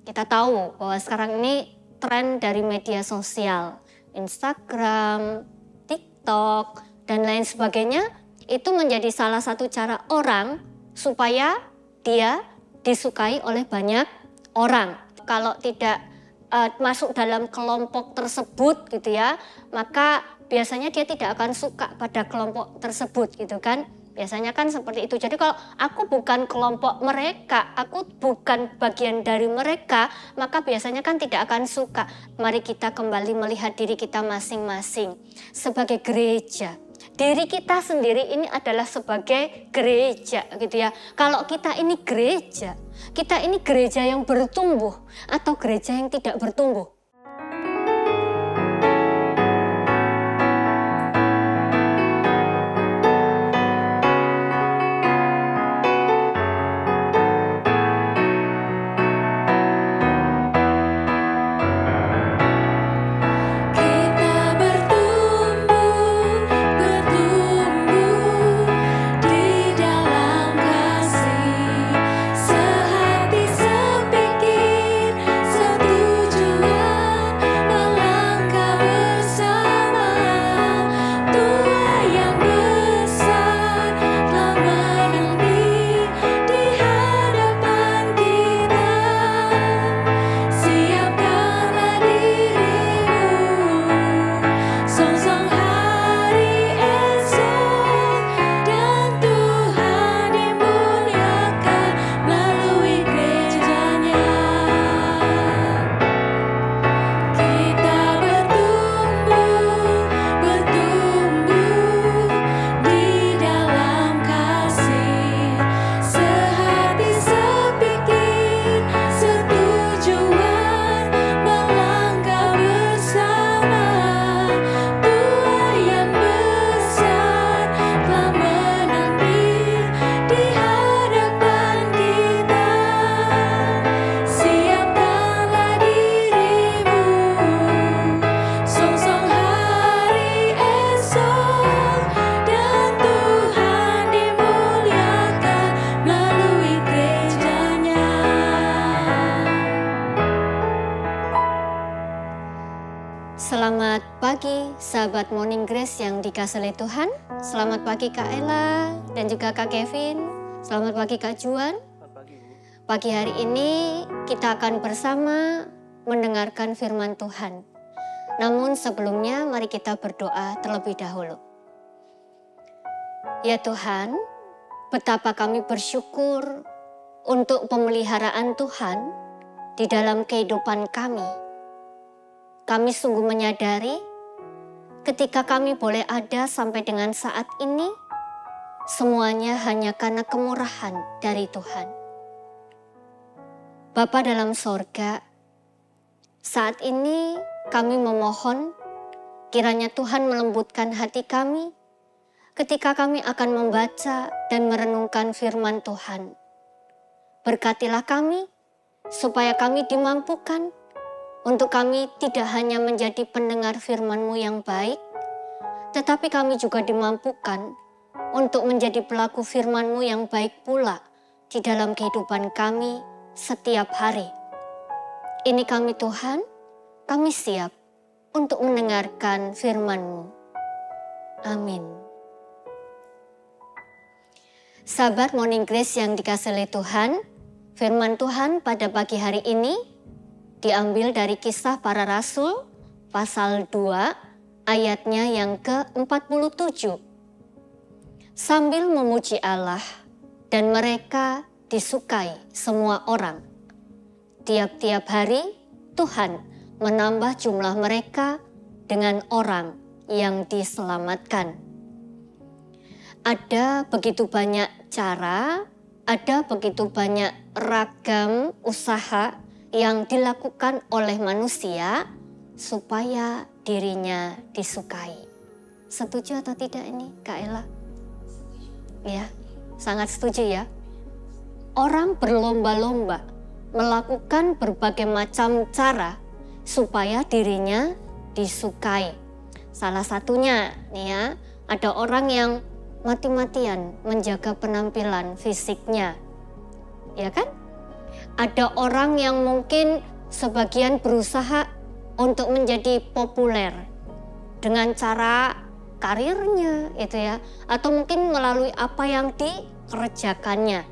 Kita tahu bahwa sekarang ini tren dari media sosial, Instagram, TikTok, dan lain sebagainya, itu menjadi salah satu cara orang supaya dia disukai oleh banyak orang. Kalau tidak masuk dalam kelompok tersebut gitu ya, maka biasanya dia tidak akan suka pada kelompok tersebut gitu kan. Biasanya kan seperti itu. Jadi kalau aku bukan kelompok mereka, aku bukan bagian dari mereka, maka biasanya kan tidak akan suka. Mari kita kembali melihat diri kita masing-masing sebagai gereja. Diri kita sendiri ini adalah sebagai gereja gitu ya. Kalau kita ini gereja yang bertumbuh atau gereja yang tidak bertumbuh. Selamat pagi sahabat Morning Grace yang dikasihi oleh Tuhan. Selamat pagi Kak Ella dan juga Kak Kevin. Selamat pagi Kak Juan. Pagi hari ini kita akan bersama mendengarkan firman Tuhan. Namun sebelumnya mari kita berdoa terlebih dahulu. Ya Tuhan, betapa kami bersyukur untuk pemeliharaan Tuhan di dalam kehidupan kami. Kami sungguh menyadari ketika kami boleh ada sampai dengan saat ini, semuanya hanya karena kemurahan dari Tuhan. Bapa dalam sorga, saat ini kami memohon kiranya Tuhan melembutkan hati kami ketika kami akan membaca dan merenungkan firman Tuhan. Berkatilah kami supaya kami dimampukan untuk kami tidak hanya menjadi pendengar firman-Mu yang baik, tetapi kami juga dimampukan untuk menjadi pelaku firman-Mu yang baik pula di dalam kehidupan kami setiap hari. Ini kami Tuhan, kami siap untuk mendengarkan firman-Mu. Amin. Sahabat Morning Grace yang dikasihi oleh Tuhan, firman Tuhan pada pagi hari ini diambil dari Kisah Para Rasul pasal 2 ayatnya yang ke-47. Sambil memuji Allah dan mereka disukai semua orang. Tiap-tiap hari Tuhan menambah jumlah mereka dengan orang yang diselamatkan. Ada begitu banyak cara, ada begitu banyak ragam usaha yang dilakukan oleh manusia supaya dirinya disukai. Setuju atau tidak ini Kak Ella? Ya, sangat setuju ya. Orang berlomba-lomba melakukan berbagai macam cara supaya dirinya disukai. Salah satunya nih ya, ada orang yang mati-matian menjaga penampilan fisiknya. Ya kan? ada orang yang mungkin sebagian berusaha untuk menjadi populer dengan cara karirnya itu ya, atau mungkin melalui apa yang dikerjakannya.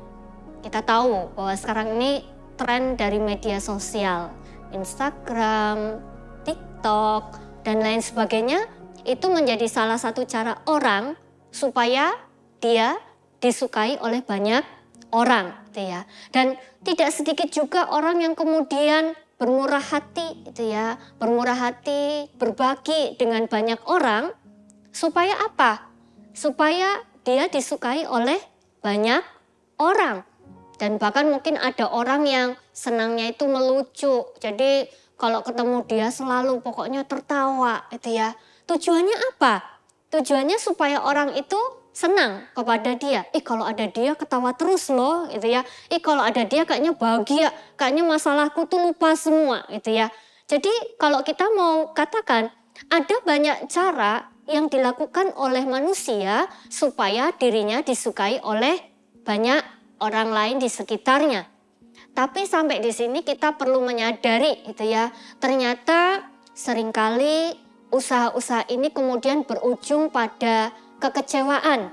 Kita tahu bahwa sekarang ini tren dari media sosial, Instagram, TikTok, dan lain sebagainya, itu menjadi salah satu cara orang supaya dia disukai oleh banyak orang gitu ya. Dan tidak sedikit juga orang yang kemudian bermurah hati gitu ya, bermurah hati, berbagi dengan banyak orang supaya apa? Supaya dia disukai oleh banyak orang. Dan bahkan mungkin ada orang yang senangnya itu melucu. Jadi kalau ketemu dia selalu pokoknya tertawa gitu ya. Tujuannya apa? Tujuannya supaya orang itu senang kepada dia. Kalau ada dia ketawa terus loh gitu ya. Kalau ada dia kayaknya bahagia, kayaknya masalahku tuh lupa semua gitu ya. Jadi kalau kita mau katakan ada banyak cara yang dilakukan oleh manusia supaya dirinya disukai oleh banyak orang lain di sekitarnya. Tapi sampai di sini kita perlu menyadari gitu ya. Ternyata seringkali usaha-usaha ini kemudian berujung pada kekecewaan.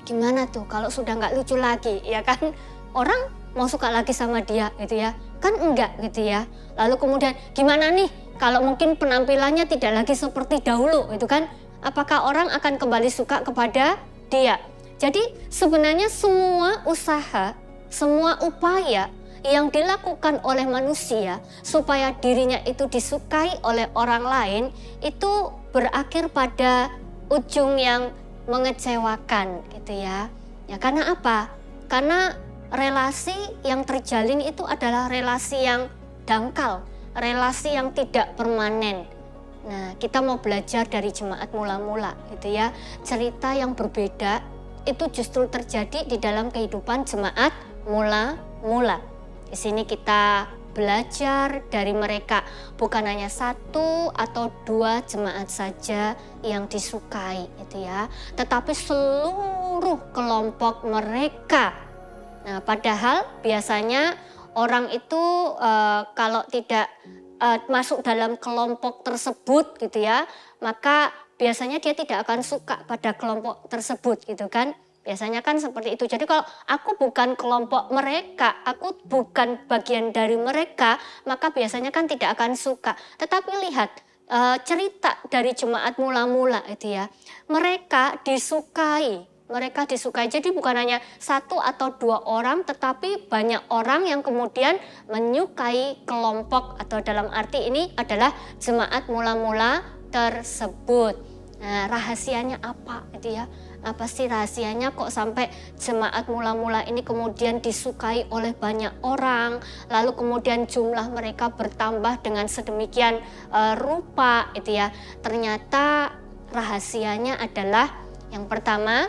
Gimana tuh kalau sudah nggak lucu lagi ya kan? Orang mau suka lagi sama dia gitu ya. Kan enggak gitu ya. Lalu kemudian gimana nih kalau mungkin penampilannya tidak lagi seperti dahulu gitu kan? Apakah orang akan kembali suka kepada dia? Jadi sebenarnya semua usaha, semua upaya yang dilakukan oleh manusia supaya dirinya itu disukai oleh orang lain itu berakhir pada ujung yang mengecewakan gitu ya. Ya karena apa? Karena relasi yang terjalin itu adalah relasi yang dangkal, relasi yang tidak permanen. Nah, kita mau belajar dari jemaat mula-mula gitu ya. Cerita yang berbeda itu justru terjadi di dalam kehidupan jemaat mula-mula. Di sini kita belajar dari mereka, bukan hanya satu atau dua jemaat saja yang disukai gitu ya, tetapi seluruh kelompok mereka. Nah, padahal biasanya orang itu kalau tidak masuk dalam kelompok tersebut gitu ya, maka biasanya dia tidak akan suka pada kelompok tersebut gitu kan. Biasanya kan seperti itu. Jadi kalau aku bukan kelompok mereka, aku bukan bagian dari mereka, maka biasanya kan tidak akan suka. Tetapi lihat cerita dari jemaat mula-mula itu ya, mereka disukai. Mereka disukai, jadi bukan hanya satu atau dua orang, tetapi banyak orang yang kemudian menyukai kelompok atau dalam arti ini adalah jemaat mula-mula tersebut. Nah, rahasianya apa gitu ya? Apa sih rahasianya kok sampai jemaat mula-mula ini kemudian disukai oleh banyak orang, lalu kemudian jumlah mereka bertambah dengan sedemikian rupa gitu ya? Ternyata rahasianya adalah yang pertama,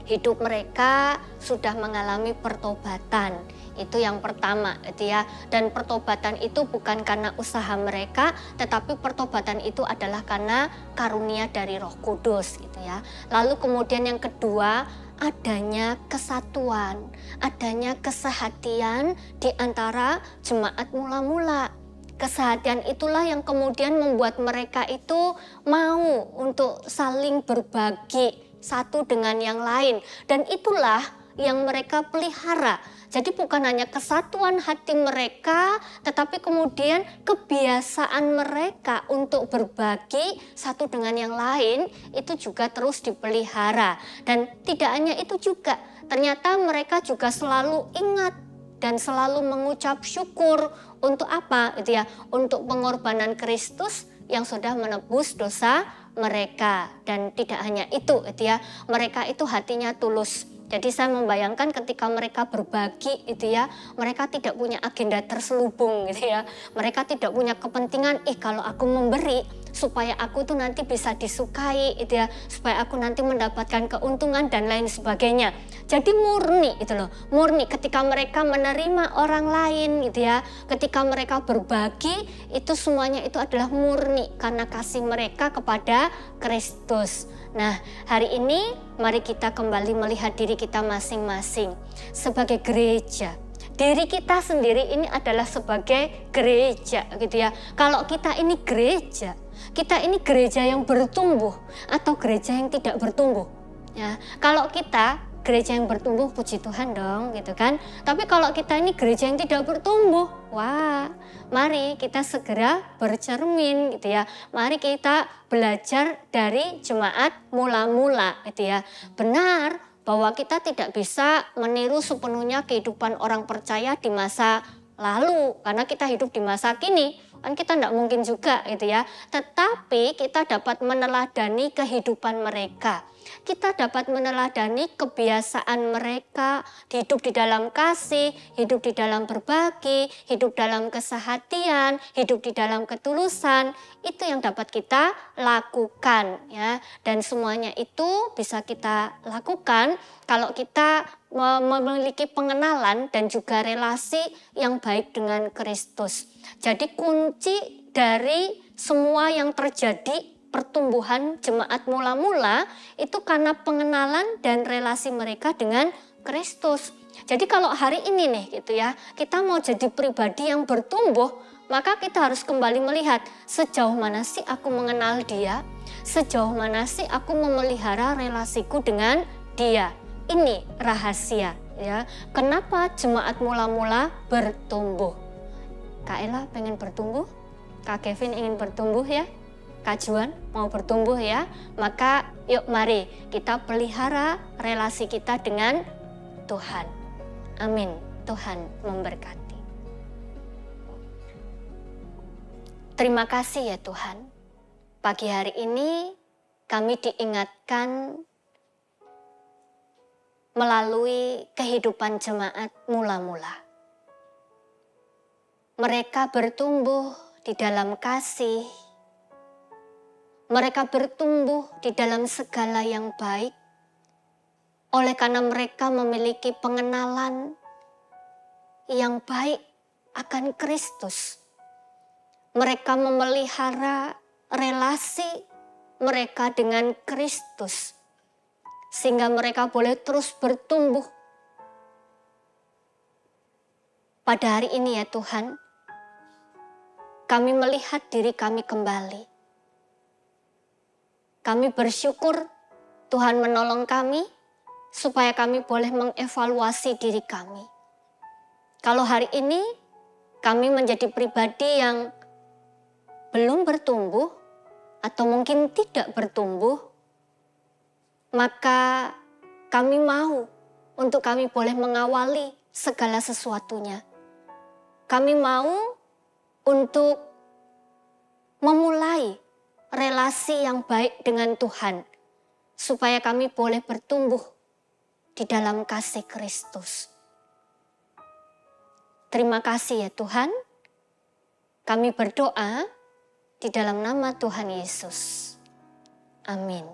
hidup mereka sudah mengalami pertobatan. Itu yang pertama gitu ya. Dan pertobatan itu bukan karena usaha mereka, tetapi pertobatan itu adalah karena karunia dari Roh Kudus gitu ya. Lalu kemudian yang kedua, adanya kesatuan, adanya kesehatian di antara jemaat mula-mula. Kesehatian itulah yang kemudian membuat mereka itu mau untuk saling berbagi satu dengan yang lain, dan itulah yang mereka pelihara. Jadi bukan hanya kesatuan hati mereka, tetapi kemudian kebiasaan mereka untuk berbagi satu dengan yang lain itu juga terus dipelihara. Dan tidak hanya itu juga, ternyata mereka juga selalu ingat dan selalu mengucap syukur untuk apa gitu ya, untuk pengorbanan Kristus yang sudah menebus dosa mereka. Dan tidak hanya itu gitu ya, mereka itu hatinya tulus. Jadi saya membayangkan ketika mereka berbagi gitu ya, mereka tidak punya agenda terselubung gitu ya. Mereka tidak punya kepentingan, kalau aku memberi supaya aku tuh nanti bisa disukai gitu ya, supaya aku nanti mendapatkan keuntungan dan lain sebagainya. Jadi murni gitu loh, murni ketika mereka menerima orang lain gitu ya, ketika mereka berbagi, itu semuanya itu adalah murni karena kasih mereka kepada Kristus. Nah, hari ini mari kita kembali melihat diri kita masing-masing sebagai gereja. Diri kita sendiri ini adalah sebagai gereja gitu ya. Kalau kita ini gereja, kita ini gereja yang bertumbuh atau gereja yang tidak bertumbuh. Ya, kalau kita gereja yang bertumbuh, puji Tuhan dong gitu kan. Tapi kalau kita ini gereja yang tidak bertumbuh, wah, mari kita segera bercermin gitu ya. Mari kita belajar dari jemaat mula-mula gitu ya. Benar bahwa kita tidak bisa meniru sepenuhnya kehidupan orang percaya di masa lalu, karena kita hidup di masa kini, kan kita tidak mungkin juga gitu ya. Tetapi kita dapat meneladani kehidupan mereka. Kita dapat meneladani kebiasaan mereka, hidup di dalam kasih, hidup di dalam berbagi, hidup dalam kesehatian, hidup di dalam ketulusan. Itu yang dapat kita lakukan ya. Dan semuanya itu bisa kita lakukan kalau kita memiliki pengenalan dan juga relasi yang baik dengan Kristus. Jadi kunci dari semua yang terjadi pertumbuhan jemaat mula-mula itu karena pengenalan dan relasi mereka dengan Kristus. Jadi kalau hari ini nih gitu ya, kita mau jadi pribadi yang bertumbuh, maka kita harus kembali melihat sejauh mana sih aku mengenal dia, sejauh mana sih aku memelihara relasiku dengan dia. Ini rahasia ya. Kenapa jemaat mula-mula bertumbuh? Kak Ella pengen bertumbuh, Kak Kevin ingin bertumbuh ya. Kak Juan mau bertumbuh ya, maka yuk mari kita pelihara relasi kita dengan Tuhan. Amin. Tuhan memberkati. Terima kasih ya Tuhan. Pagi hari ini kami diingatkan melalui kehidupan jemaat mula-mula. Mereka bertumbuh di dalam kasih. Mereka bertumbuh di dalam segala yang baik, oleh karena mereka memiliki pengenalan yang baik akan Kristus. Mereka memelihara relasi mereka dengan Kristus, sehingga mereka boleh terus bertumbuh. Pada hari ini ya Tuhan, kami melihat diri kami kembali. Kami bersyukur Tuhan menolong kami supaya kami boleh mengevaluasi diri kami. Kalau hari ini kami menjadi pribadi yang belum bertumbuh atau mungkin tidak bertumbuh, maka kami mau untuk kami boleh mengawali segala sesuatunya. Kami mau untuk memulai relasi yang baik dengan Tuhan, supaya kami boleh bertumbuh di dalam kasih Kristus. Terima kasih ya Tuhan. Kami berdoa di dalam nama Tuhan Yesus. Amin.